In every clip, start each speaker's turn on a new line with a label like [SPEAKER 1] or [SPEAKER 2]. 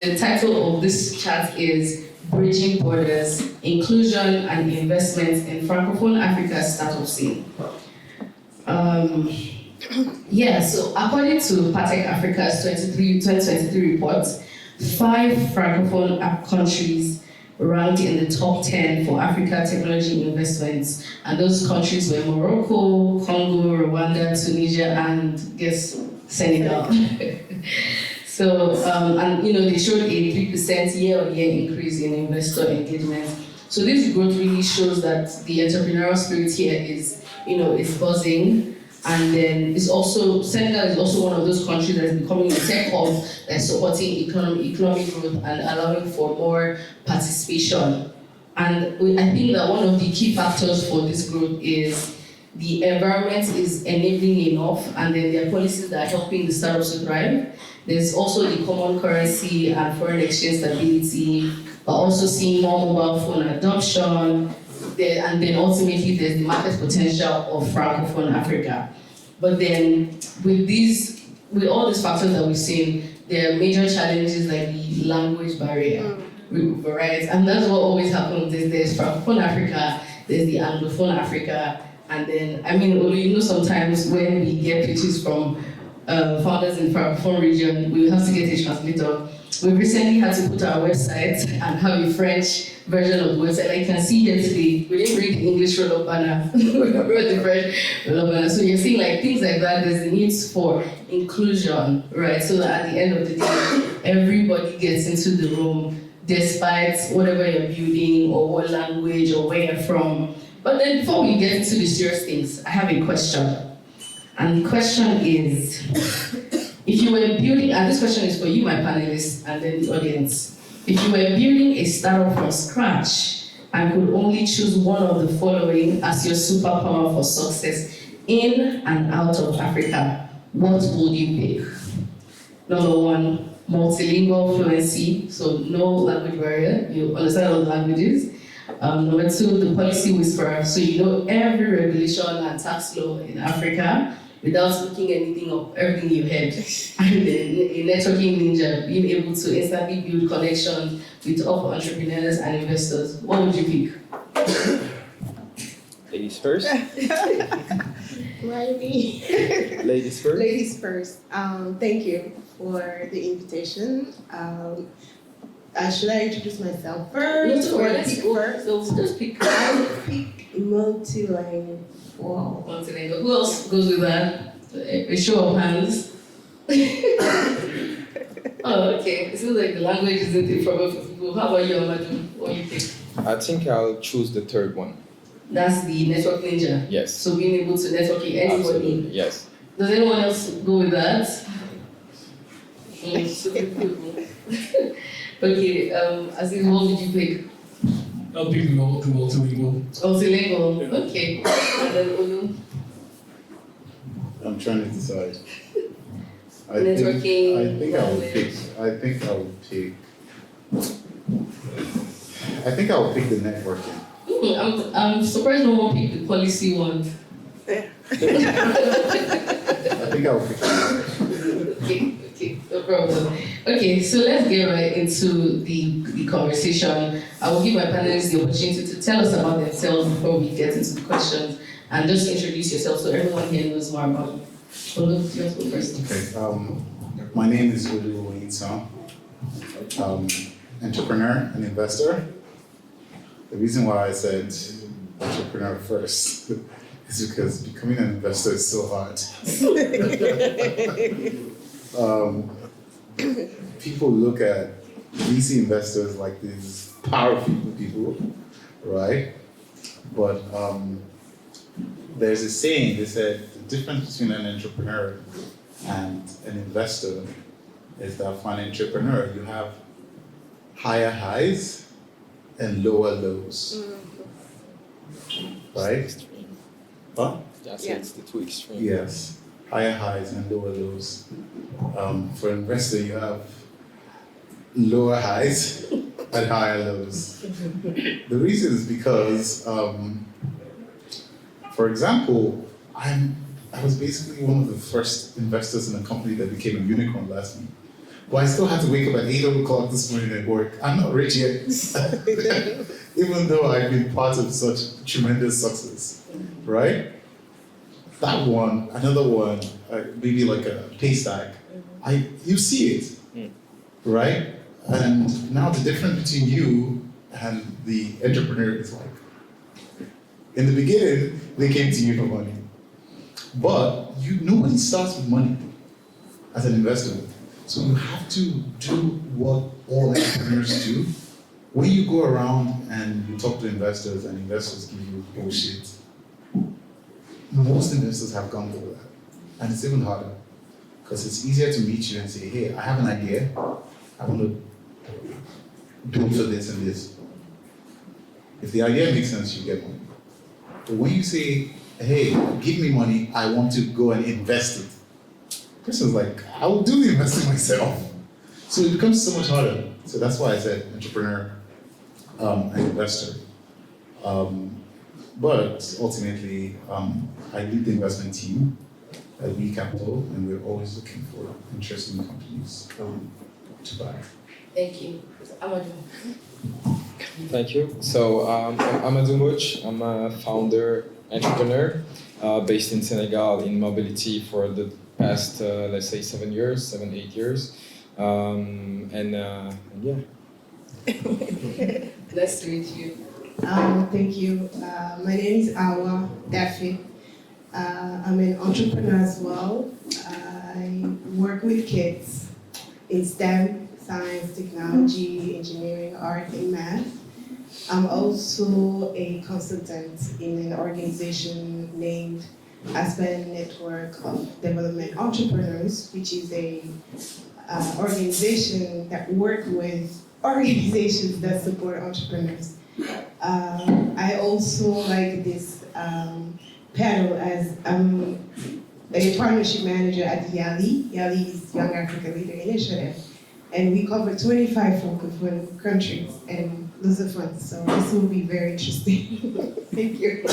[SPEAKER 1] The title of this chat is Bridging Borders, Inclusion and Investment in Francophone Africa Startup Scene. So according to Impact Africa's 2023 report, 5 Francophone countries ranked in the top 10 for Africa technology investments, and those countries were Morocco, Congo, Rwanda, Tunisia, and guess Senegal. So, they showed a 3% year-on-year increase in investor engagement. So this growth really shows that the entrepreneurial spirit here is buzzing. And then Senegal is also one of those countries that is becoming a tech hub that's supporting economic growth and allowing for more participation. And I think that one of the key factors for this growth is the environment is enabling enough, and then there are policies that are helping the startups to thrive. There's also the common currency and foreign exchange stability, but also seeing more mobile phone adoption, and then ultimately there's the market potential of Francophone Africa. But then with all these factors that we've seen, there are major challenges like the language barrier, right? And that's what always happens. There's Francophone Africa, there's the Anglophone Africa, and then, sometimes when we get pitches from founders in Francophone region, we have to get a translator. We recently had to put our website and have a French version of the website. Like you can see here today, we didn't bring the English roll-up banner, we brought the French roll-up banner. So you're seeing like things like that, there's the need for inclusion, right? So that at the end of the day, everybody gets into the room, despite whatever you're building or what language or where you're from. But then before we get into the serious things, I have a question. And the question is, if you were building, and this question is for you, my panelists, and then the audience. If you were building a startup from scratch and could only choose one of the following as your superpower for success in and out of Africa, what would you pick? Number 1, multilingual fluency, so no language barrier, you understand all the languages. Number 2, the policy whisperer, so you know every regulation and tax law in Africa without looking anything up, everything you heard. And then a networking ninja, being able to instantly build connections with other entrepreneurs and investors. What would you pick?
[SPEAKER 2] Ladies first.
[SPEAKER 3] Maybe.
[SPEAKER 2] Ladies first.
[SPEAKER 3] Ladies first. Thank you for the invitation. Should I introduce myself first?
[SPEAKER 1] Or people first? So just pick.
[SPEAKER 3] Pick multilingual.
[SPEAKER 1] Multilingual. Who else goes with that? A show of hands. Oh, okay. It seems like the language isn't a problem for people. How about you, Amadou? What do you think?
[SPEAKER 2] I think I'll choose the third one.
[SPEAKER 1] That's the network ninja.
[SPEAKER 2] Yes.
[SPEAKER 1] So being able to network with anybody.
[SPEAKER 2] Absolutely. Yes.
[SPEAKER 1] Does anyone else go with that? Okay, Aziz, what would you pick?
[SPEAKER 4] I'll pick multilingual.
[SPEAKER 1] Multilingual,
[SPEAKER 4] Yeah.
[SPEAKER 1] okay. And then Olu?
[SPEAKER 5] I'm trying to decide.
[SPEAKER 1] Networking,
[SPEAKER 5] I think I will pick the networking.
[SPEAKER 1] I'm surprised no one picked the policy one.
[SPEAKER 5] I think I will pick the networking.
[SPEAKER 1] Okay, no problem. Okay, so let's get right into the conversation. I will give my panelists the opportunity to tell us about themselves before we get into the questions, and just introduce yourself so everyone here knows more about you. Olu, you want to go first?
[SPEAKER 5] Okay, my name is Olu Oyinsan, entrepreneur and investor. The reason why I said entrepreneur first is because becoming an investor is so hard. People look at VC investors like these powerful people, right? But there's a saying, they said the difference between an entrepreneur and an investor is that for an entrepreneur, you have higher highs and lower lows, right? Huh?
[SPEAKER 2] That's
[SPEAKER 3] Yeah.
[SPEAKER 2] It's the two extremes.
[SPEAKER 5] Yes, higher highs and lower lows. For an investor, you have lower highs and higher lows. The reason is because, for example, I was basically one of the first investors in a company that became a unicorn last But I still had to wake up at 8 o'clock this morning at work. I'm not rich yet. Even though I've been part of such tremendous success, right? That one, another one, maybe like a pay stack, you see it, right? And now the difference between you and the entrepreneur is like, in the beginning, they came to you for money. But nobody starts with money as an investor. So you have to do what all entrepreneurs do. When you go around and you talk to investors and investors give you bullshit, most investors have gone through that. And it's even harder. Because it's easier to meet you and say, hey, I have an idea. I want to build for this and this. If the idea makes sense, you get money. But when you say, hey, give me money, I want to go and invest it. The person's like, I will do the investing myself. So it becomes so much harder. So that's why I said entrepreneur and investor. But ultimately, I lead the investment team at We Capital, and we're always looking for interesting companies to buy.
[SPEAKER 1] Thank you. Amadou.
[SPEAKER 2] Thank you. So I'm Amadou Mbodj. I'm a founder, entrepreneur, based in Senegal in mobility for the past, let's say 7, 8 years. Yeah.
[SPEAKER 1] Nice to meet you.
[SPEAKER 3] Thank you. My name is Awa Daffe. I'm an entrepreneur as well. I work with kids in STEM, science, technology, engineering, art, and math. I'm also a consultant in an organization named Aspen Network of Development Entrepreneurs, which is a organization that works with organizations that support entrepreneurs. I also like this panel as a partnership manager at YALI. YALI is Young Africa Leader Initiative. And we cover 25 Francophone countries and lots of fun. So this will be very interesting. Thank you.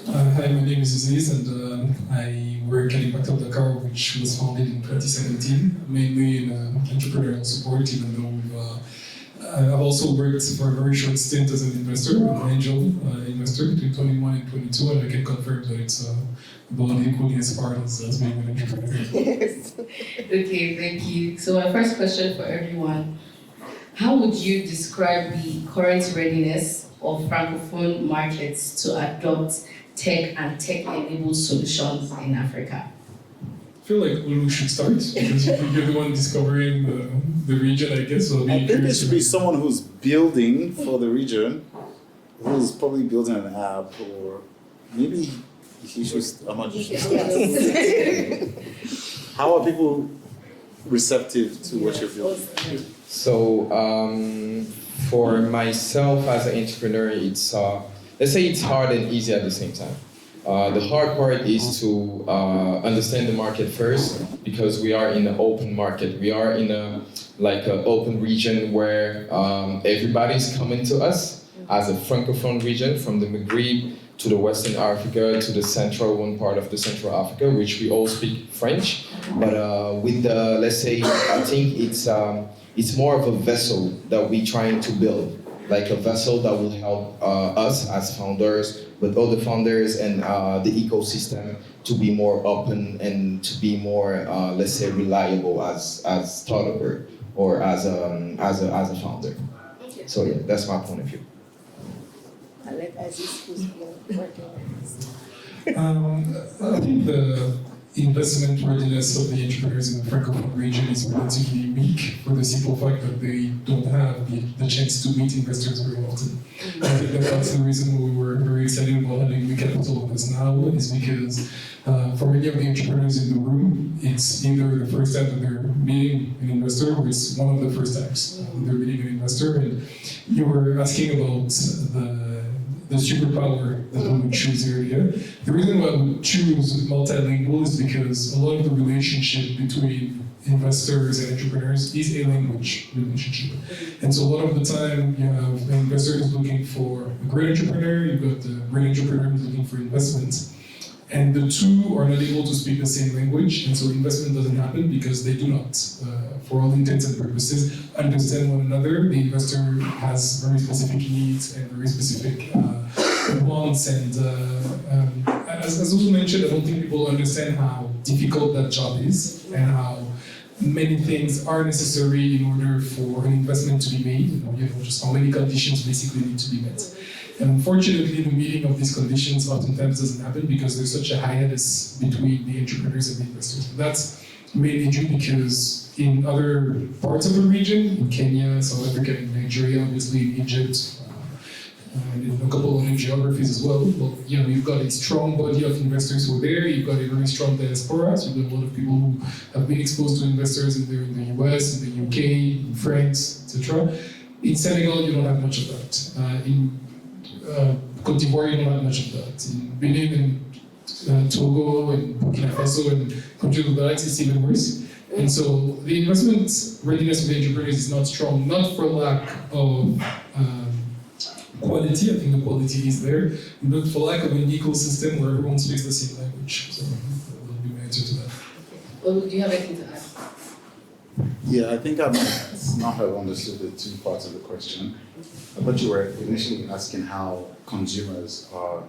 [SPEAKER 4] Hi, my name is Aziz, and I work at Impact Hub Dakar, which was founded in 2017, mainly in entrepreneurial support, even though I've also worked for a very short stint as an investor, an angel investor between 21 and 22, and I can confirm that it's about equally as hard as being an entrepreneur.
[SPEAKER 3] Yes.
[SPEAKER 1] Okay, thank you. So my first question for everyone, how would you describe the current readiness of Francophone markets to adopt tech and tech-enabled solutions in Africa?
[SPEAKER 4] I feel like Olu should start, because you're the one discovering the region, I guess. So
[SPEAKER 5] I think there should be someone who's building for the region, who's probably building an app, or maybe he should. How are people receptive to what you're building?
[SPEAKER 2] So for myself as an entrepreneur, it's let's say it's hard and easy at the same time. The hard part is to understand the market first, because we are in an open market. We are in an open region where everybody's coming to us as a Francophone region, from the Maghreb to the Western Africa to the central one part of the Central Africa, which we all speak French. But with the, let's say, I think it's more of a vessel that we're trying to build, like a vessel that will help us as founders, with other founders and the ecosystem to be more open and to be more, let's say, reliable as startup or as a founder. Okay. So yeah, that's my point of view.
[SPEAKER 3] I'll let Aziz, who's been working on this.
[SPEAKER 4] I think the investment readiness of the entrepreneurs in the Francophone region is relatively unique, for the simple fact that they don't have the chance to meet investors very often. I think that's the reason we were very excited about having We Capital with us now, is because for many of the entrepreneurs in the room, it's either the first time that they're meeting an investor, or it's one of the first times they're meeting an investor. And you were asking about the superpower that we would choose earlier. The reason why we choose multilingual is because a lot of the relationship between investors and entrepreneurs is a language relationship. And so a lot of the time, you have an investor who's looking for a great entrepreneur, you've got the great entrepreneur who's looking for investments. And the two are not able to speak the same language, and so investment doesn't happen because they do not, for all intents and purposes, understand one another. The investor has very specific needs and very specific wants, and as also mentioned, I don't think people understand how difficult that job is and how many things are necessary in order for an investment to be made. You know, just how many conditions basically need to be met. And unfortunately, the meeting of these conditions oftentimes doesn't happen because there's such a hiatus between the entrepreneurs and the investors. But that's mainly due because in other parts of the region, in Kenya, South Africa, in Nigeria, obviously in Egypt, and in a couple of other geographies as well. But you know, you've got a strong body of investors who are there. You've got a very strong diaspora. So you've got a lot of people who have been exposed to investors in the US, in the UK, in France, etc. In Senegal, you don't have much of that. In Côte d'Ivoire, you don't have much of that. In Benin and Togo and Burkina Faso and countries of the likes, it's even worse. And so the investment readiness of the entrepreneurs is not strong, not for lack of quality. I think the quality is there, but for lack of an ecosystem where everyone speaks the same language. So that will be my answer to that.
[SPEAKER 1] Well, do you have anything to add?
[SPEAKER 5] Yeah, I think I might not have understood the two parts of the question. I thought you were initially asking how consumers are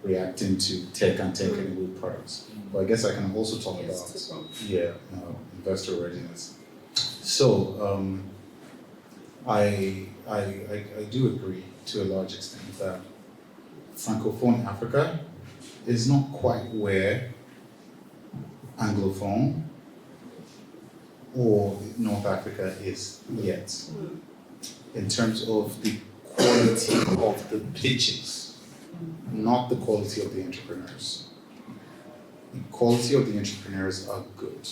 [SPEAKER 5] reacting to tech and tech-enabled products. But I guess I can also talk about investor readiness. So I do agree to a large extent that Francophone Africa is not quite where Anglophone or North Africa is yet, in terms of the quality of the pitches, not the quality of the entrepreneurs. The quality of the entrepreneurs are good.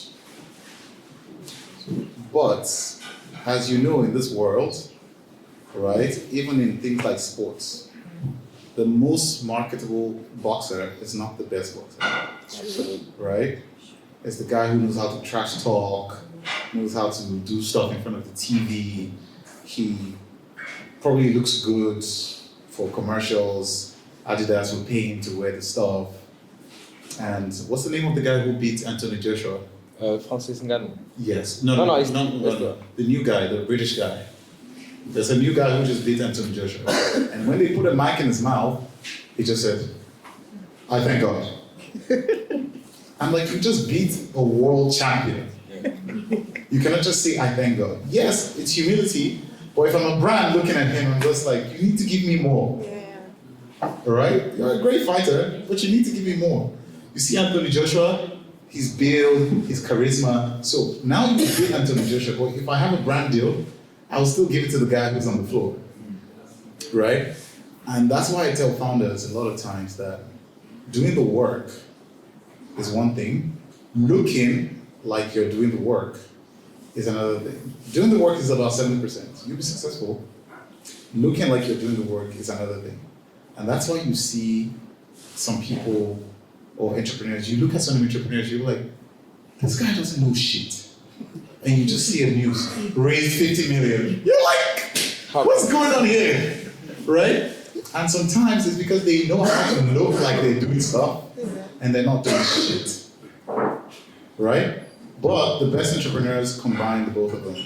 [SPEAKER 5] But, as you know, in this world, right, even in things like sports, the most marketable boxer is not the best boxer, right? It's the guy who knows how to trash talk, knows how to do stuff in front of the TV. He probably looks good for commercials. Adidas will pay him to wear the stuff. And what's the name of the guy who beat Anthony Joshua?
[SPEAKER 2] Francis Ngannou.
[SPEAKER 5] Yes.
[SPEAKER 2] No,
[SPEAKER 5] The new guy, the British guy. There's a new guy who just beat Anthony Joshua. And when they put a mic in his mouth, he just said, "I thank God." I'm like, you just beat a world champion. You cannot just say, "I thank God." Yes, it's humility, but if I'm a brand looking at him, I'm just like, you need to give me more. All right? You're a great fighter, but you need to give me more. You see Anthony Joshua, his build, his charisma. So now you beat Anthony Joshua, but if I have a brand deal, I'll still give it to the guy who's on the floor. Right? And that's why I tell founders a lot of times that doing the work is one thing. Looking like you're doing the work is another thing. Doing the work is about 70%. You'll be successful. Looking like you're doing the work is another thing. And that's why you see some people or entrepreneurs, you look at some entrepreneurs, you're like, this guy doesn't know shit. And you just see a news, raise 50 million. You're like, what's going on here? Right? And sometimes it's because they know how to look like they're doing stuff and they're not doing shit. Right? But the best entrepreneurs combine the both of them.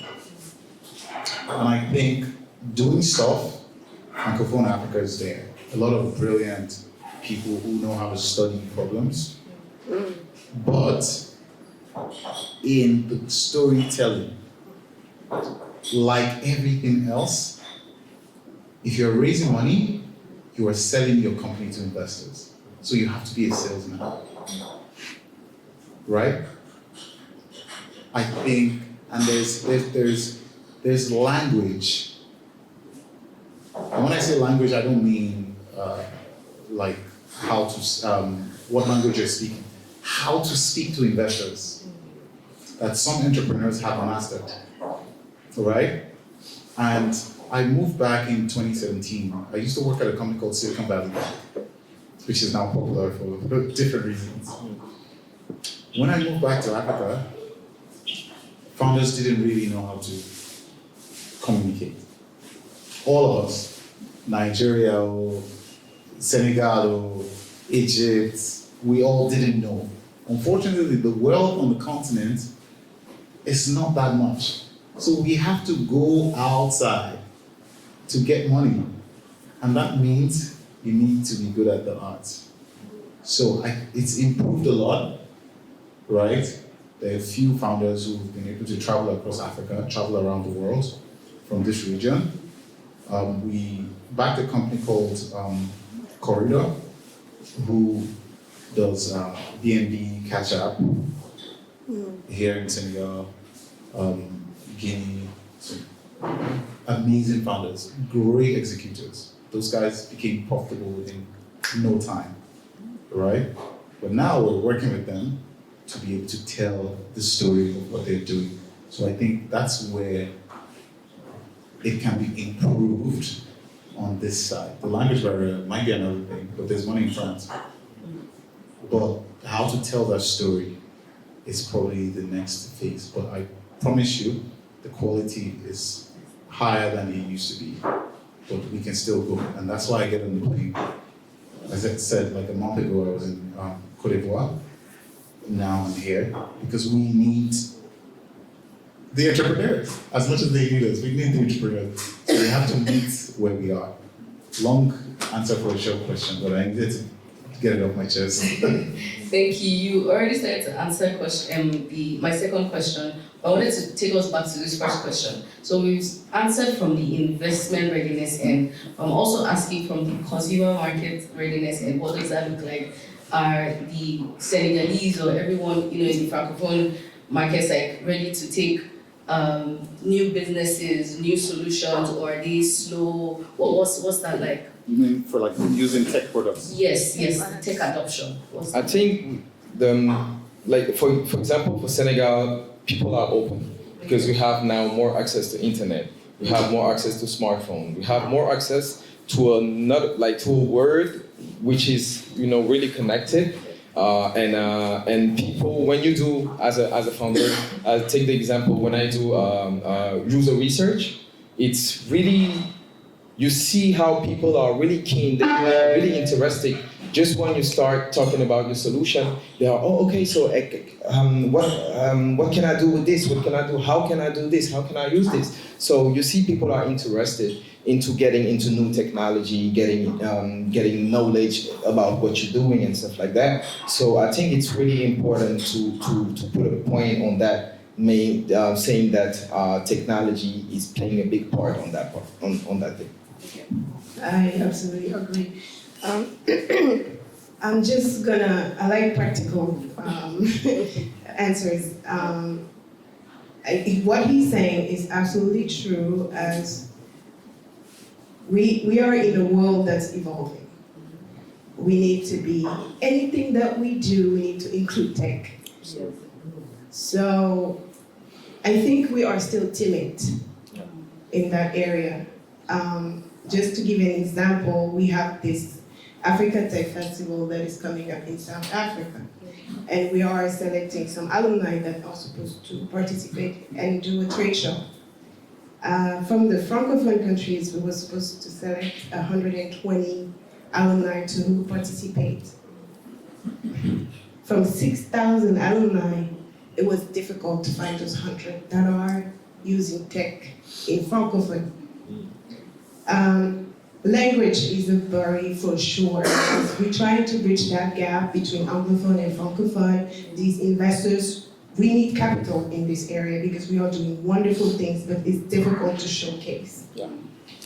[SPEAKER 5] And I think doing stuff, Francophone Africa is there. A lot of brilliant people who know how to study problems. But in the storytelling, like everything else, if you're raising money, you are selling your company to investors. So you have to be a salesman. Right? I think, and there's language. And when I say language, I don't mean like how to, what language you're speaking. How to speak to investors that some entrepreneurs have mastered, right? And I moved back in 2017. I used to work at a company called Silicon Valley Bank, which is now popular for different reasons. When I moved back to Africa, founders didn't really know how to communicate. All of us, Nigeria, or Senegal, or Egypt, we all didn't know. Unfortunately, the wealth on the continent is not that much. So we have to go outside to get money. And that means you need to be good at the arts. So it's improved a lot, right? There are a few founders who've been able to travel across Africa, travel around the world from this region. We backed a company called Corridor, who does B&B Catch Up here in Senegal, Guinea. So amazing founders, great executors. Those guys became profitable in no time, right? But now we're working with them to be able to tell the story of what they're doing. So I think that's where it can be improved on this side. The language barrier might be another thing, but there's money in front. But how to tell that story is probably the next phase. But I promise you, the quality is higher than it used to be. But we can still go. And that's why I get on the plane. As I said, like a month ago, I was in Cote d'Ivoire. Now I'm here because we need the entrepreneurs as much as they need us. We need the entrepreneurs. So we have to meet where we are. Long answer for a short question, but I needed to get it off my chest.
[SPEAKER 1] Thank you. You already started to answer my second question. I wanted to take us back to this first question. So we've answered from the investment readiness end. I'm also asking from the consumer market readiness end. What does that look like? Are the Senegalese or everyone in the Francophone markets ready to take new businesses, new solutions, or are they slow? What's that like?
[SPEAKER 5] You mean for using tech products?
[SPEAKER 1] Yes, tech adoption.
[SPEAKER 2] I think for example, for Senegal, people are open because we have now more access to internet. We have more access to smartphone. We have more access to a word which is really connected. And people, when you do as a founder, I'll take the example when I do user research, it's really, you see how people are really keen, they are really interested. Just when you start talking about your solution, they are, okay, so what can I do with this? What can I do? How can I do this? How can I use this? So you see people are interested into getting into new technology, getting knowledge about what you're doing and stuff like that. So I think it's really important to put a point on that, saying that technology is playing a big part on that thing.
[SPEAKER 3] I absolutely agree. I'm just I like practical answers. What he's saying is absolutely true, as we are in a world that's evolving. We need to be, anything that we do, we need to include tech. So I think we are still timid in that area. Just to give an example, we have this Africa Tech Festival that is coming up in South Africa. And we are selecting some alumni that are supposed to participate and do a trade show. From the Francophone countries, we were supposed to select 120 alumni to participate. From 6,000 alumni, it was difficult to find those 100 that are using tech in Francophone. Language is a barrier for sure. We're trying to bridge that gap between Anglophone and Francophone. These investors, we need capital in this area because we are doing wonderful things, but it's difficult to showcase.
[SPEAKER 2] Yeah,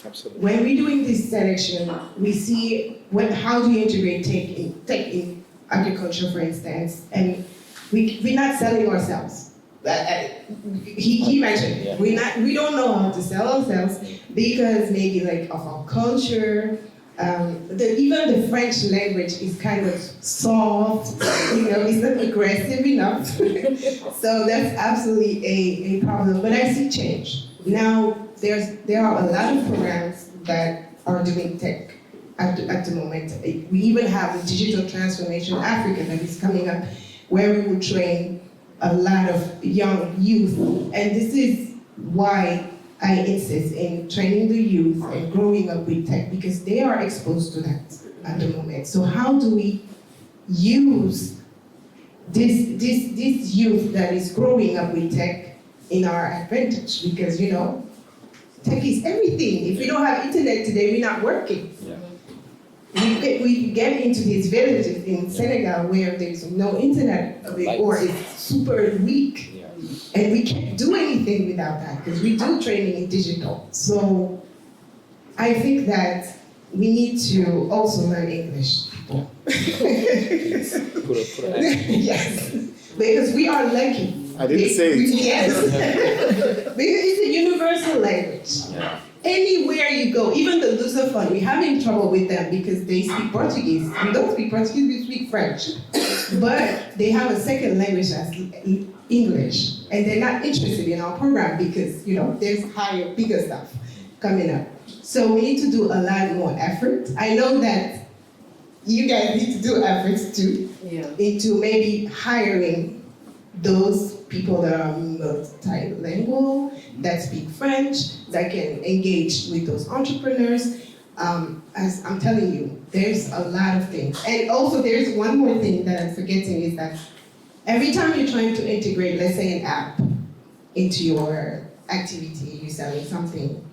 [SPEAKER 2] absolutely.
[SPEAKER 3] When we're doing this selection, we see how do you integrate tech in agriculture, for instance, and we're not selling ourselves. He mentioned we don't know how to sell ourselves because maybe of our culture. Even the French language is kind of soft, it's not aggressive enough. So that's absolutely a problem. But I see change. Now there are a lot of programs that are doing tech at the moment. We even have the Digital Transformation Africa that is coming up, where we will train a lot of young youth. And this is why I insist in training the youth and growing up with tech, because they are exposed to that at the moment. So how do we use this youth that is growing up with tech in our advantage, because tech is everything. If we don't have internet today, we're not working.
[SPEAKER 2] Yeah.
[SPEAKER 3] We get into these villages in Senegal where there's no internet or it's super weak.
[SPEAKER 2] Yeah.
[SPEAKER 3] And we can't do anything without that because we do training in digital. So I think that we need to also learn English. Yes, because we are lucky.
[SPEAKER 5] I didn't say it.
[SPEAKER 3] Yes, because it's a universal language.
[SPEAKER 2] Yeah.
[SPEAKER 3] Anywhere you go, even the Lusophone, we're having trouble with them because they speak Portuguese. We don't speak Portuguese, we speak French. But they have a second language as English. And they're not interested in our program because, there's higher, bigger stuff coming up. So we need to do a lot more effort. I know that you guys need to do efforts too, into maybe hiring those people that are multilingual, that speak French, that can engage with those entrepreneurs. As I'm telling you, there's a lot of things. And also there's one more thing that I'm forgetting is that every time you're trying to integrate, let's say, an app into your activity, you're selling something,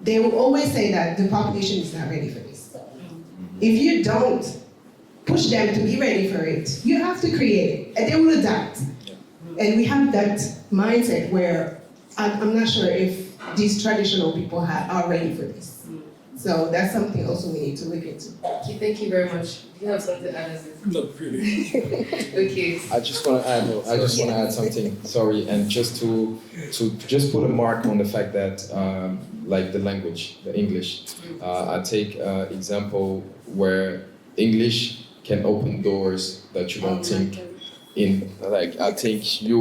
[SPEAKER 3] they will always say that the population is not ready for this. If you don't push them to be ready for it, you have to create it, and they will adapt. And we have that mindset where I'm not sure if these traditional people are ready for this. So that's something also we need to look into.
[SPEAKER 1] Thank you very much. Do you have something to add, Aziz?
[SPEAKER 4] Not really.
[SPEAKER 1] Okay.
[SPEAKER 2] I just want to add something. Sorry, and just to just put a mark on the fact that like the language, the English. I take example where English can open doors that you don't think in. Like I think we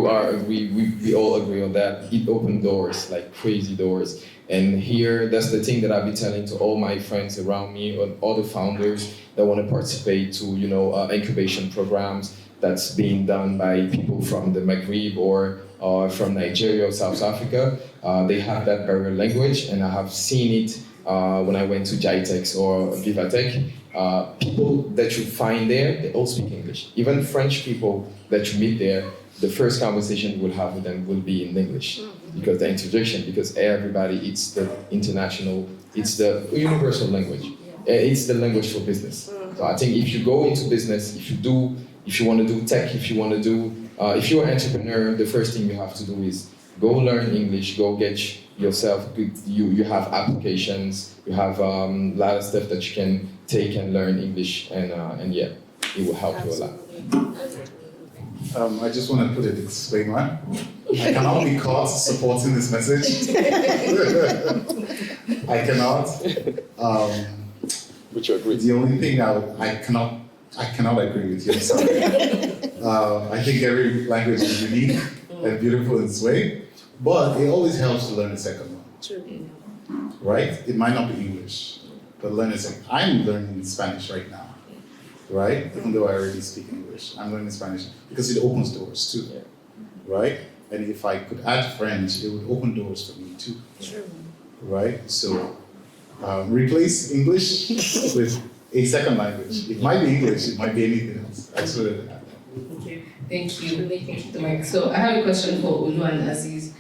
[SPEAKER 2] all agree on that. It opened doors, like crazy doors. And here, that's the thing that I'll be telling to all my friends around me, or all the founders that want to participate to, incubation programs that's being done by people from the Maghreb or from Nigeria or South Africa. They have that barrier language, and I have seen it when I went to Jitex or Vivatech. People that you find there, they all speak English. Even French people that you meet there, the first conversation you will have with them will be in English. Because the introduction, because everybody, it's the international, it's the universal language. It's the language for business. So I think if you go into business, if you want to do tech, if you're an entrepreneur, the first thing you have to do is go learn English, go get yourself, you have applications, you have a lot of stuff that you can take and learn English, and yeah, it will help you a lot.
[SPEAKER 5] I just want to put a disclaimer. I cannot be caught supporting this message. I cannot.
[SPEAKER 2] Which you agree.
[SPEAKER 5] The only thing I cannot agree with you. I'm sorry. I think every language is unique and beautiful in its way, but it always helps to learn a second one.
[SPEAKER 1] True.
[SPEAKER 5] Right? It might not be English, but learn a second. I'm learning Spanish right now. Right? Even though I already speak English, I'm learning Spanish because it opens doors too.
[SPEAKER 2] Yeah.
[SPEAKER 5] Right? And if I could add French, it would open doors for me too.
[SPEAKER 1] True.
[SPEAKER 5] Right? So replace English with a second language. It might be English, it might be anything else. Absolutely.
[SPEAKER 1] Okay. Thank you. Thank you, Mike. So I have a question for Olu and Aziz.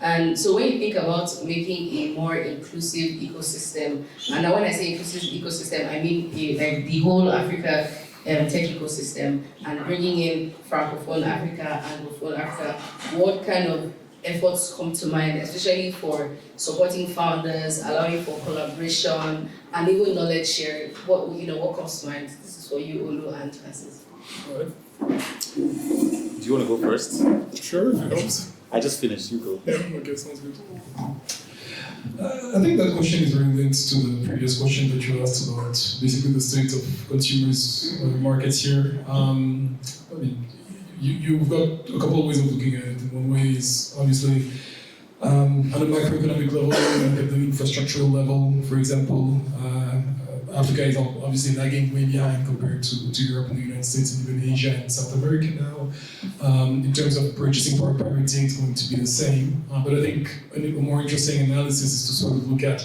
[SPEAKER 1] And so when you think about making a more inclusive ecosystem, and when I say inclusive ecosystem, I mean like the whole Africa tech ecosystem, and bringing in Francophone Africa, Anglophone Africa, what kind of efforts come to mind, especially for supporting founders, allowing for collaboration, and even knowledge sharing? What comes to mind? This is for you, Olu and Aziz.
[SPEAKER 4] All right.
[SPEAKER 6] Do you want to go first?
[SPEAKER 4] Sure, if it helps.
[SPEAKER 6] I just finished, you go.
[SPEAKER 4] Yeah, okay, sounds good. I think that question is very linked to the previous question that you asked about basically the state of consumers markets here. I mean, you've got a couple of ways of looking at it. One way is obviously on a macroeconomic level, at the infrastructural level, for example, Africa is obviously lagging way behind compared to Europe and the United States and even Asia and South America now. In terms of purchasing power parity, it's going to be the same. But I think a more interesting analysis is to sort of look at,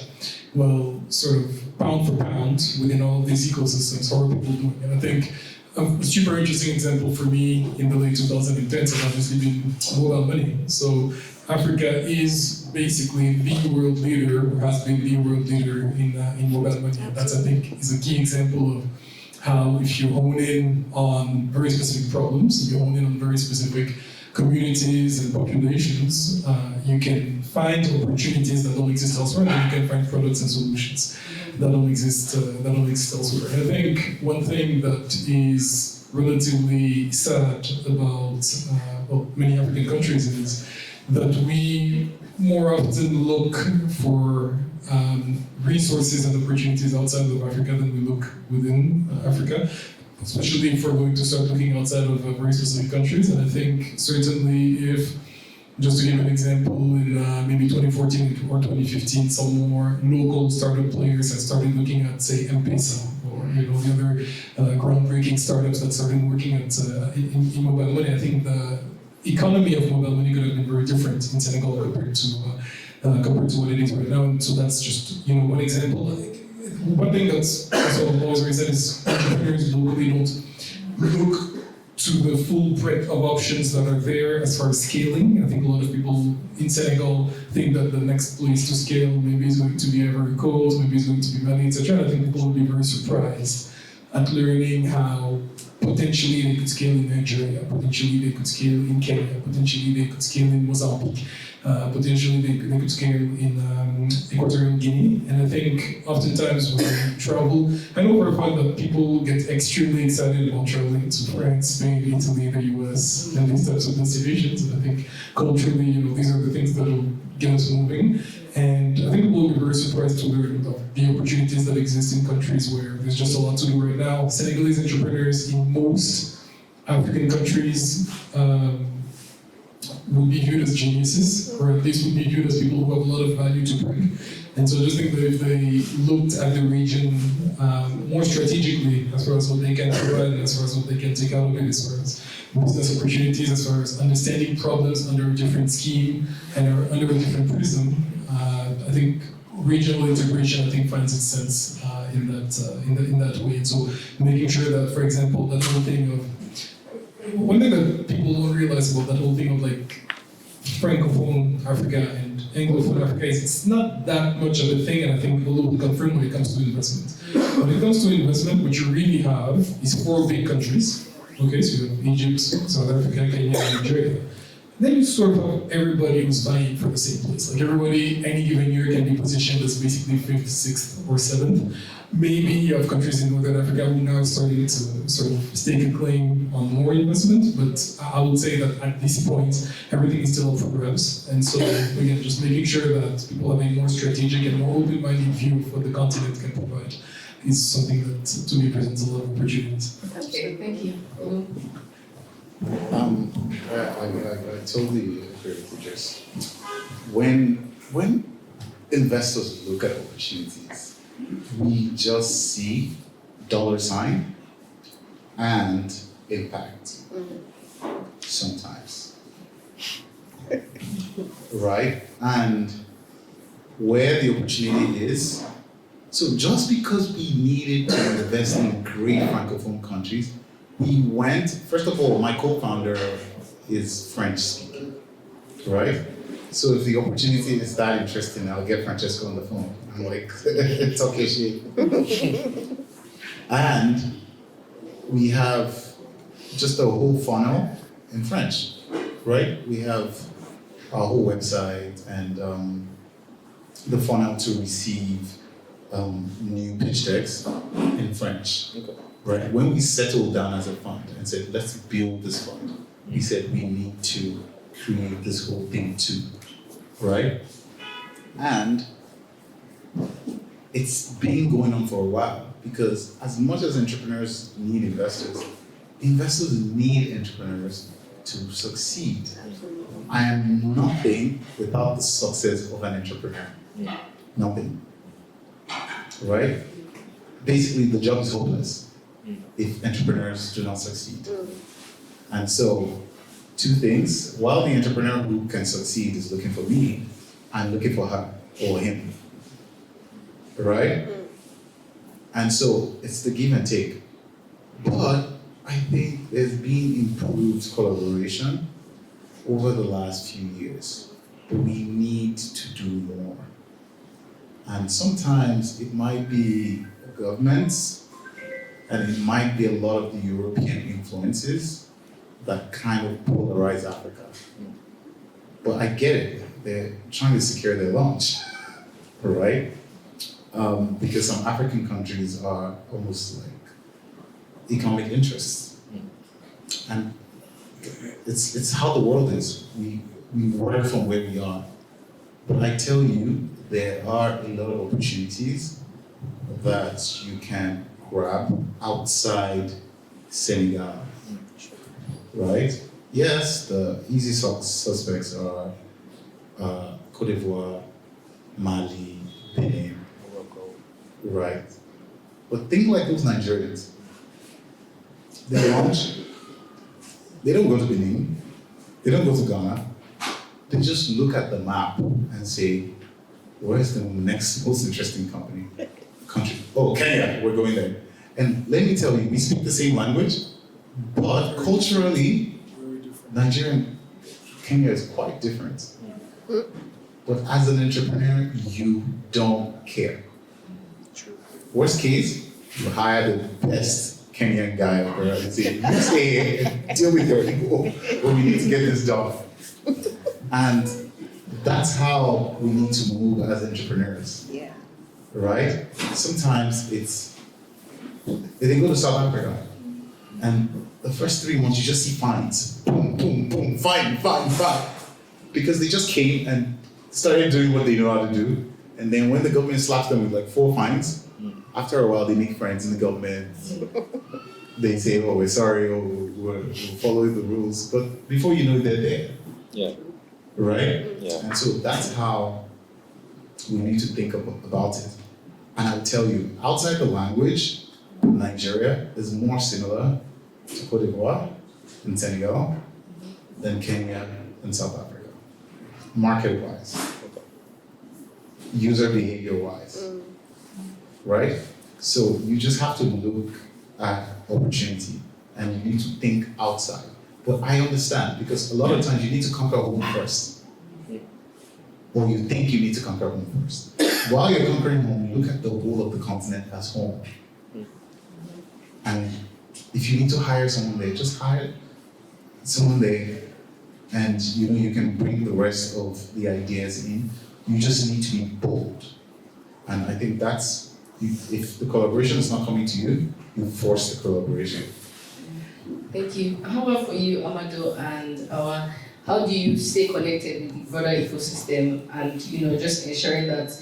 [SPEAKER 4] well, sort of pound for pound within all of these ecosystems, how are people doing? And I think a super interesting example for me in the late 2010s has obviously been mobile money. So Africa is basically the world leader, or has been the world leader in mobile money. And that's, I think, is a key example of how if you hone in on very specific problems, you hone in on very specific communities and populations, you can find opportunities that don't exist elsewhere, and you can find products and solutions that don't exist elsewhere. And I think one thing that is relatively sad about many African countries is that we more often look for resources and opportunities outside of Africa than we look within Africa, especially if we're going to start looking outside of very specific countries. And I think certainly if, just to give an example, in maybe 2014 or 2015, some more local startup players have started looking at, say, M-Pesa, or the other groundbreaking startups that started working at in mobile money. I think the economy of mobile money could have been very different in Senegal compared to what it is right now. And so that's just one example. One thing that's also always very said is entrepreneurs locally don't look to the full breadth of options that are there as far as scaling. I think a lot of people in Senegal think that the next place to scale maybe is going to be Ivory Coast, maybe it's going to be Mali, etc. I think people will be very surprised at learning how potentially they could scale in Nigeria, potentially they could scale in Kenya, potentially they could scale in Mozambique, potentially they could scale in Equatorial Guinea. And I think oftentimes when we travel, I know for a fact that people get extremely excited about traveling to France, Spain, Italy, the US, and these types of destinations. And I think culturally, these are the things that will get us moving. And I think people will be very surprised to learn of the opportunities that exist in countries where there's just a lot to do right now. Senegalese entrepreneurs in most African countries would be viewed as geniuses, or at least would be viewed as people who have a lot of value to bring. And so I just think that if they looked at the region more strategically, as far as what they can provide, as far as what they can take out of it, as far as business opportunities, as far as understanding problems under a different scheme and under a different prism, I think regional integration, I think, finds its sense in that way. And so making sure that, for example, that whole thing of, one thing that people don't realize about that whole thing of like Francophone Africa and Anglophone Africa is it's not that much of a thing, and I think a little bit confirmed when it comes to investment. When it comes to investment, what you really have is 4 big countries. Okay, so you have Egypt, South Africa, Kenya, and Nigeria. Then you sort of have everybody who's vying for the same place. Like everybody, any given year can be positioned as basically 5th, 6th, or 7th. Maybe you have countries in Northern Africa who now starting to sort of stake a claim on more investment, but I would say that at this point, everything is still up for grabs. And so, again, just making sure that people have a more strategic and more open-minded view of what the continent can provide is something that, to me, presents a lot of opportunities.
[SPEAKER 1] Okay, thank you.
[SPEAKER 5] I totally agree with you, Jess. When investors look at opportunities, we just see $ and impact sometimes, right? And where the opportunity is. So just because we needed to invest in great Francophone countries, we went, first of all, my co-founder is French speaking, right? So if the opportunity is that interesting, I'll get Francesco on the phone. I'm like, it's okay, she. And we have just a whole funnel in French, right? We have our whole website and the funnel to receive new pitch decks in French.
[SPEAKER 2] Okay.
[SPEAKER 5] Right. When we settled down as a fund and said, let's build this fund, we said we need to create this whole thing too. Right? And it's been going on for a while because as much as entrepreneurs need investors need entrepreneurs to succeed. I am nothing without the success of an entrepreneur. Nothing. Right? Basically, the job is hopeless if entrepreneurs do not succeed. And so, 2 things. While the entrepreneur who can succeed is looking for me, I'm looking for her or him. Right? And so, it's the give and take. But I think there's been improved collaboration over the last few years, but we need to do more. And sometimes it might be governments, and it might be a lot of the European influences that kind of polarize Africa. But I get it, they're trying to secure their launch, right? Because some African countries are almost like economic interests. And it's how the world is. We work from where we are. But I tell you, there are a lot of opportunities that you can grab outside Senegal, right? Yes, the easy suspects are Cote d'Ivoire, Mali, Benin, right? But think like those Nigerians. They launch, they don't go to Benin, they don't go to Ghana, they just look at the map and say, where's the next most interesting country? Oh, Kenya, we're going there. And let me tell you, we speak the same language, but culturally, Nigeria and Kenya is quite different. But as an entrepreneur, you don't care. Worst case, you hire the best Kenyan guy over there and say, you stay here and deal with your ego, but we need to get this done. And that's how we need to move as entrepreneurs.
[SPEAKER 3] Yeah.
[SPEAKER 5] Right? Sometimes they go to South Africa, and the first 3 months you just see fines. Boom, boom, boom, fine. Because they just came and started doing what they know how to do. And then when the government slaps them with like 4 fines, after a while they make friends in the government. They say, oh, we're sorry, oh, we'll follow the rules. But before you know, they're there.
[SPEAKER 6] Yeah.
[SPEAKER 5] Right?
[SPEAKER 6] Yeah.
[SPEAKER 5] And so that's how we need to think about it. And I'll tell you, outside the language, Nigeria is more similar to Cote d'Ivoire and Senegal than Kenya and South Africa, market-wise, user behavior-wise, right? So you just have to look at opportunity and you need to think outside. But I understand, because a lot of times you need to conquer home first. Or you think you need to conquer home first. While you're conquering home, you look at the whole of the continent as home. And if you need to hire someone there, just hire someone there, and you can bring the rest of the ideas in. You just need to be bold. And I think that's, if the collaboration is not coming to you, you force the collaboration.
[SPEAKER 1] Thank you. How about for you, Amadou and Awa? How do you stay connected with the broader ecosystem and just ensuring that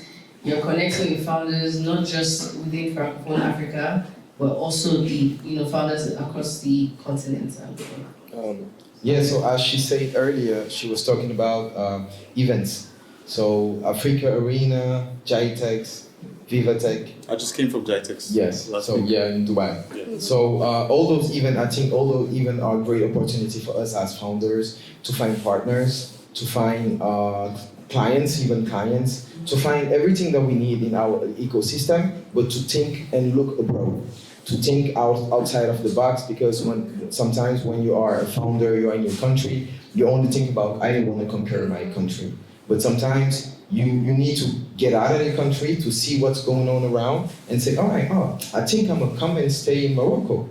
[SPEAKER 1] you're connecting with founders not just within Francophone Africa, but also the founders across the continent?
[SPEAKER 2] Yeah, so as she said earlier, she was talking about events. So Africa Arena, GITEX, Vivatech.
[SPEAKER 6] I just came from GITEX.
[SPEAKER 2] Yes,
[SPEAKER 6] last week.
[SPEAKER 2] Yeah, in Dubai.
[SPEAKER 6] Yeah.
[SPEAKER 2] So all those events, I think all those events are a great opportunity for us as founders to find partners, to find clients, to find everything that we need in our ecosystem, but to think and look abroad, to think outside of the box, because sometimes when you are a founder, you are in your country, you only think about, I want to conquer my country. But sometimes you need to get out of the country to see what's going on around and say, all right, I think I'm gonna come and stay in Morocco.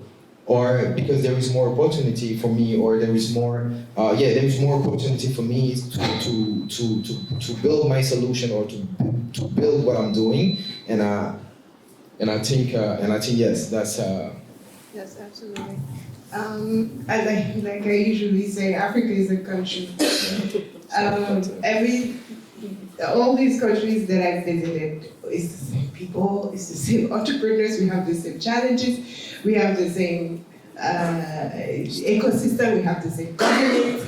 [SPEAKER 2] Or because there is more opportunity for me, or there is more opportunity for me to build my solution or to build what I'm doing. And I think yes, that's
[SPEAKER 3] Yes, absolutely. As I usually say, Africa is a country. All these countries that I've visited, it's the same people, it's the same entrepreneurs, we have the same challenges, we have the same ecosystem, we have the same governance.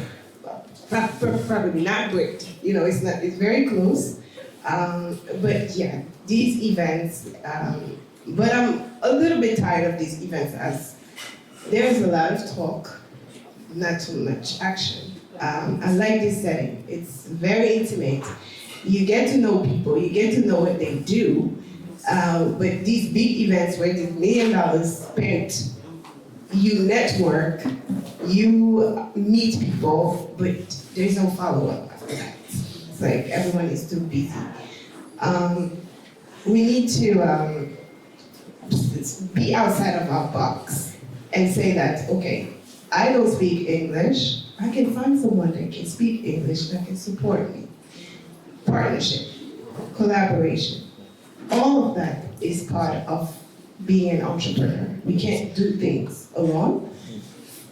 [SPEAKER 3] Probably not great, it's very close. But yeah, these events, but I'm a little bit tired of these events as there's a lot of talk, not too much action. I like this setting. It's very intimate. You get to know people, you get to know what they do, but these big events where there's $1 million spent, you network, you meet people, but there's no follow-up after that. It's like everyone is too busy. We need to be outside of our box and say that, okay, I don't speak English, I can find someone that can speak English that can support me. Partnership, collaboration, all of that is part of being an entrepreneur. We can't do things alone,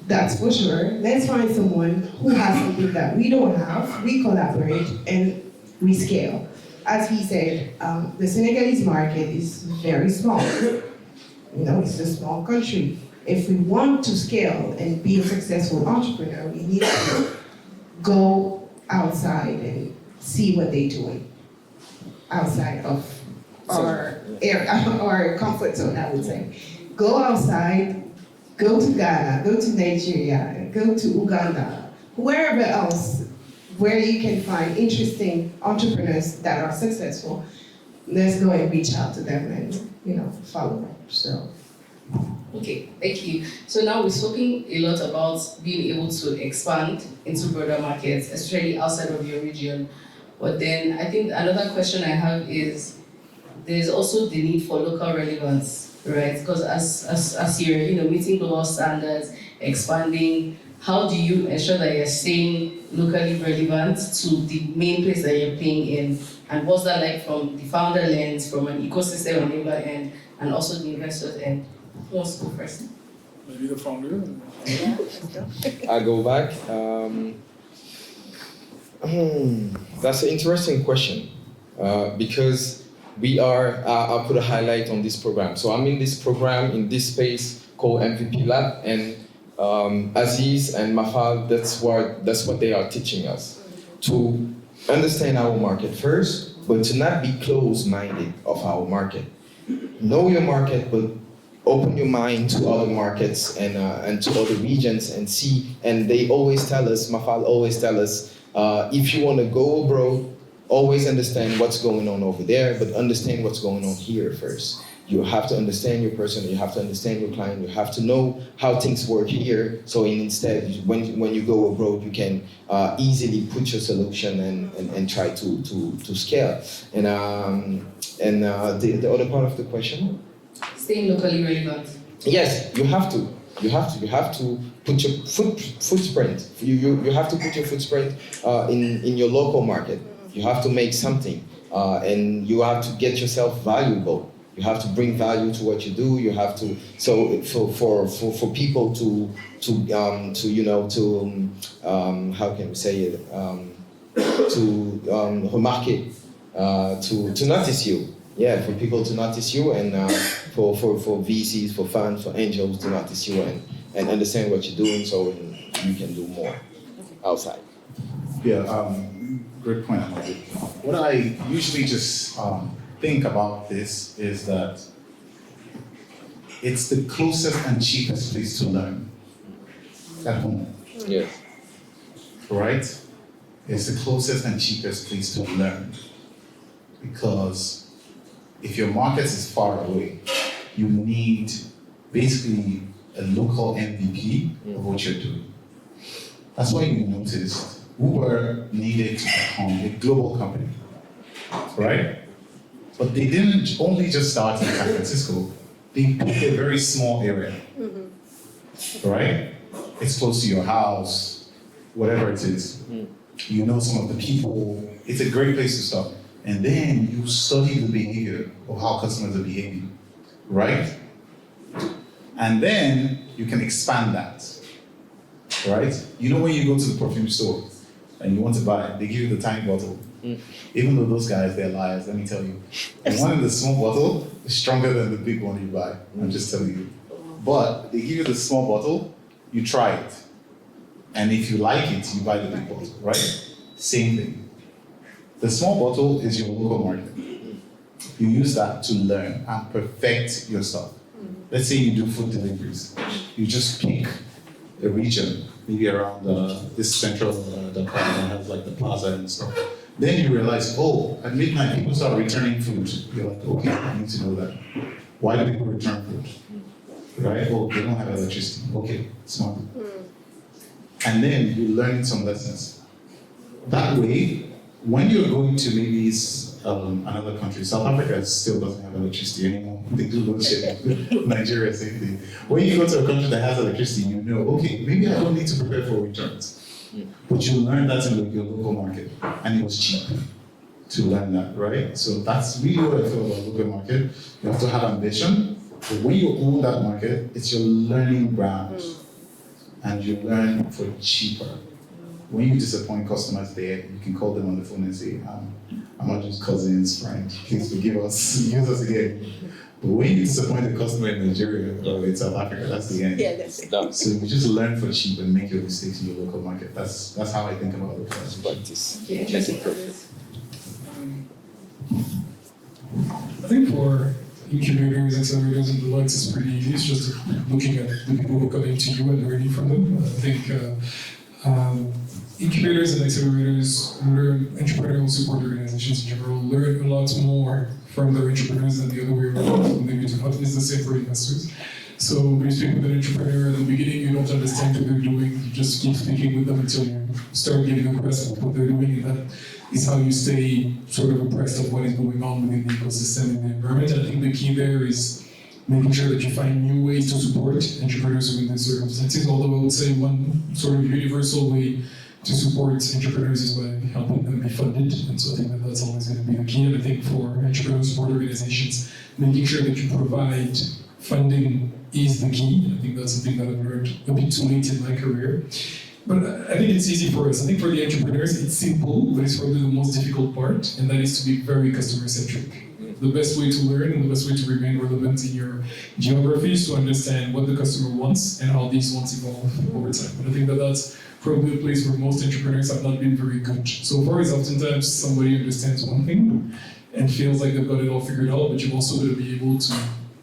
[SPEAKER 3] that's for sure. Let's find someone who has something that we don't have, we collaborate, and we scale. As he said, the Senegalese market is very small. It's a small country. If we want to scale and be a successful entrepreneur, we need to go outside and see what they're doing outside of our comfort zone, I would say. Go outside, go to Ghana, go to Nigeria, go to Uganda, wherever else where you can find interesting entrepreneurs that are successful. Let's go and reach out to them and follow them. So.
[SPEAKER 1] Okay, thank you. So now we're talking a lot about being able to expand into broader markets, especially outside of your region. But then I think another question I have is, there's also the need for local relevance, right? Because as you're meeting global standards, expanding, how do you ensure that you're staying locally relevant to the main place that you're playing in? And what's that like from the founder lens, from an ecosystem enabler end, and also the investors end? Who wants to go first?
[SPEAKER 4] Maybe the founder.
[SPEAKER 1] Yeah, let's go.
[SPEAKER 2] I go back. That's an interesting question because we are, I'll put a highlight on this program. So I'm in this program, in this space called MVP Lab, and Aziz and Mafal, that's what they are teaching us. To understand our market first, but to not be closed-minded of our market. Know your market, but open your mind to other markets and to other regions and see. And they always tell us, Mafal always tell us, if you want to go abroad, always understand what's going on over there, but understand what's going on here first. You have to understand your person, you have to understand your client, you have to know how things work here. So instead, when you go abroad, you can easily put your solution and try to scale. And the other part of the question?
[SPEAKER 1] Staying locally relevant.
[SPEAKER 2] Yes, you have to. You have to put your footprint. You have to put your footprint in your local market. You have to make something, and you have to get yourself valuable. You have to bring value to what you do. You have to for people to how can we say it to remarquer, to notice you. Yeah, for people to notice you, and for VCs, for funds, for angels to notice you and understand what you're doing, so you can do more outside.
[SPEAKER 5] Yeah, great point, Amadou. What I usually just think about this is that it's the closest and cheapest place to learn at home.
[SPEAKER 2] Yes.
[SPEAKER 5] Right? It's the closest and cheapest place to learn, because if your market is far away, you need basically a local MVP of what you're doing. That's why you noticed Uber needed to become a global company, right? But they didn't only just start in San Francisco, they picked a very small area, right? It's close to your house, whatever it is. You know some of the people, it's a great place to start. And then you study the behavior of how customers are behaving, right? And then you can expand that, right? You know when you go to the perfume store and you want to buy it, they give you the tiny bottle. Even though those guys, they're liars, let me tell you. The one in the small bottle is stronger than the big one you buy, I'm just telling you. But they give you the small bottle, you try it. And if you like it, you buy the big bottle, right? Same thing. The small bottle is your local market. You use that to learn and perfect your stuff. Let's say you do food deliveries. You just pick a region, maybe around this central Dakar that has like the plaza and stuff. Then you realize, oh, at midnight people start returning food. You're like, okay, I need to know that. Why do people return food? right? Oh, they don't have electricity. Okay, smart. And then you're learning some lessons. That way, when you're going to maybe another country, South Africa still doesn't have electricity anymore. They do load shedding. Nigeria, same thing. When you go to a country that has electricity, you know, okay, maybe I don't need to prepare for returns. But you learn that in your local market, and it was cheap to learn that, right? So that's really what I feel about local market. You have to have ambition, but when you own that market, it's your learning ground, and you learn for cheaper. When you disappoint customers there, you can call them on the phone and say, Amadou's cousin's friend, please forgive us, use us again. But when you disappoint a customer in Nigeria or in South Africa, that's the end.
[SPEAKER 7] Yeah, that's it.
[SPEAKER 5] So you just learn for cheap and make your mistakes in your local market. That's how I think about it.
[SPEAKER 2] Practice.
[SPEAKER 1] Okay, interesting.
[SPEAKER 4] I think for incubators, accelerators, and the likes, it's pretty easy. It's just looking at the people who come into you and learning from them. I think incubators and accelerators learn, entrepreneurial support organizations in general learn a lot more from their entrepreneurs than the other way around. Maybe it's the same for investors. So when you speak with an entrepreneur at the beginning, you don't understand what they're doing. You just keep speaking with them until you start getting impressed with what they're doing, and that is how you stay sort of abreast of what is going on within the ecosystem and the environment. And I think the key there is making sure that you find new ways to support entrepreneurs within these circumstances. Although I would say one sort of universal way to support entrepreneurs is by helping them be funded, and so I think that that's always going to be the key. And I think for entrepreneur support organizations, making sure that you provide funding is the key. I think that's something that I've learned a bit too late in my career. But I think it's easy for us. I think for the entrepreneurs, it's simple, but it's probably the most difficult part, and that is to be very customer-centric. The best way to learn and the best way to remain relevant in your geography is to understand what the customer wants and how these wants evolve over time. And I think that that's probably a place where most entrepreneurs have not been very good. So far is oftentimes somebody understands one thing and feels like they've got it all figured out, but you've also got to be able to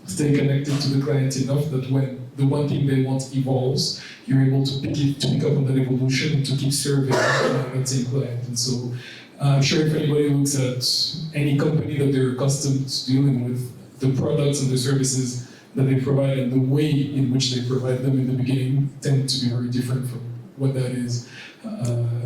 [SPEAKER 4] stay connected to the client enough that when the one thing they want evolves, you're able to pick up on that evolution and to keep serving that same client. And so I'm sure if anybody looks at any company that they're accustomed to dealing with, the products and the services that they provide and the way in which they provide them in the beginning tend to be very different from what that is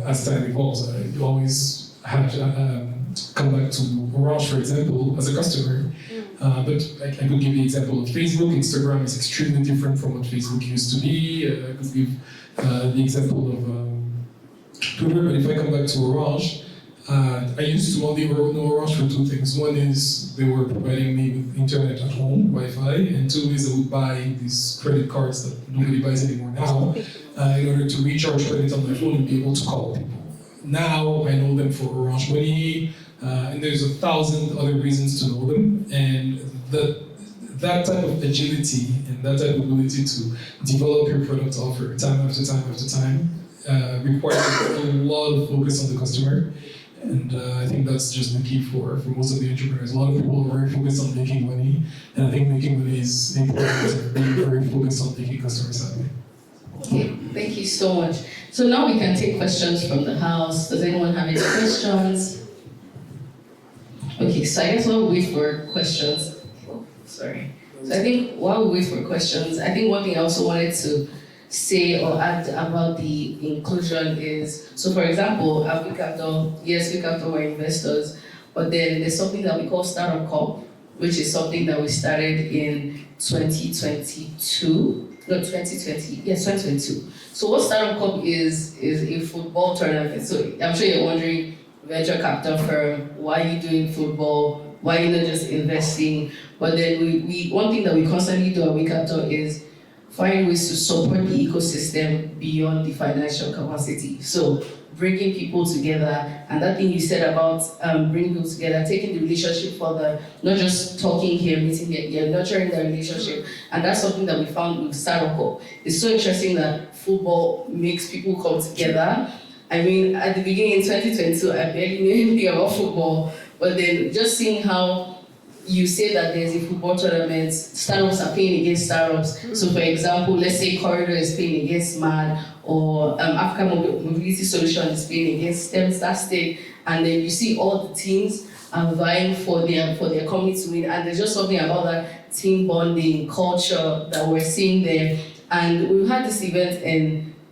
[SPEAKER 4] as time evolves. You always have to come back to Orange, for example, as a customer. But I could give the example of Facebook. Instagram is extremely different from what Facebook used to be. I could give the example of Twitter, but if I come back to Orange, I used to only know Orange for two things. One is they were providing me with internet at home, Wi-Fi, and two is I would buy these credit cards that nobody buys anymore now in order to recharge credit on my phone and be able to call people. Now I know them for Orange Money, and there's 1,000 other reasons to know them, and that type of agility and that type of ability to develop your product offer time after time after time requires a lot of focus on the customer. And I think that's just the key for most of the entrepreneurs. A lot of people are very focused on making money, and I think making money is important, being very focused on making customers happy.
[SPEAKER 1] Okay, thank you so much. So now we can take questions from the house. Does anyone have any questions? Okay, so I guess while we wait for questions, So I think while we wait for questions, I think one thing I also wanted to say or add about the inclusion is, so for example, at Weekafter we're investors, but then there's something that we call Startup Cup, which is something that we started in 2022. So what Startup Cup is a football tournament. So I'm sure you're wondering, venture capital firm, why are you doing football? Why are you not just investing? But then we one thing that we constantly do at Weekafter is find ways to support the ecosystem beyond the financial capacity. So bringing people together, and that thing you said about bringing people together, taking the relationship further, not just talking here, meeting here, you're nurturing the relationship. And that's something that we found with Startup Cup. It's so interesting that football makes people come together. I mean, at the beginning in 2022, I barely knew anything about football, but then just seeing how you say that there's a football tournament, startups are playing against startups. So for example, let's say Corridor is playing against MAD, or African Mobility Solution is playing against STEAMtastic, and then you see all the teams and vying for their company to win. And there's just something about that team bonding culture that we're seeing there. And we've had this event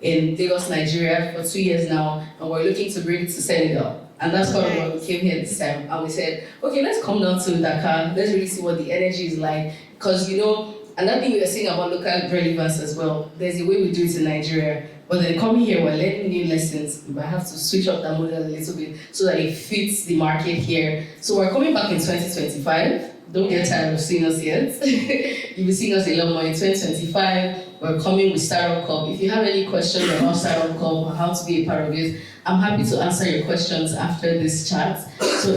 [SPEAKER 1] in Lagos, Nigeria for 2 years now, and we're looking to bring it to Senegal. And that's kind of why we came here this time. And we said, okay, let's come down to Dakar. Let's really see what the energy is like. Because, you know, another thing we are saying about local relevance as well, there's a way we do it in Nigeria. But then coming here, we're learning new lessons. We might have to switch up that model a little bit so that it fits the market here. So we're coming back in 2025. Don't get tired of seeing us yet. You'll be seeing us a lot more in 2025. We're coming with Startup Cup. If you have any questions about Startup Cup or how to be a part of it, I'm happy to answer your questions after this chat. So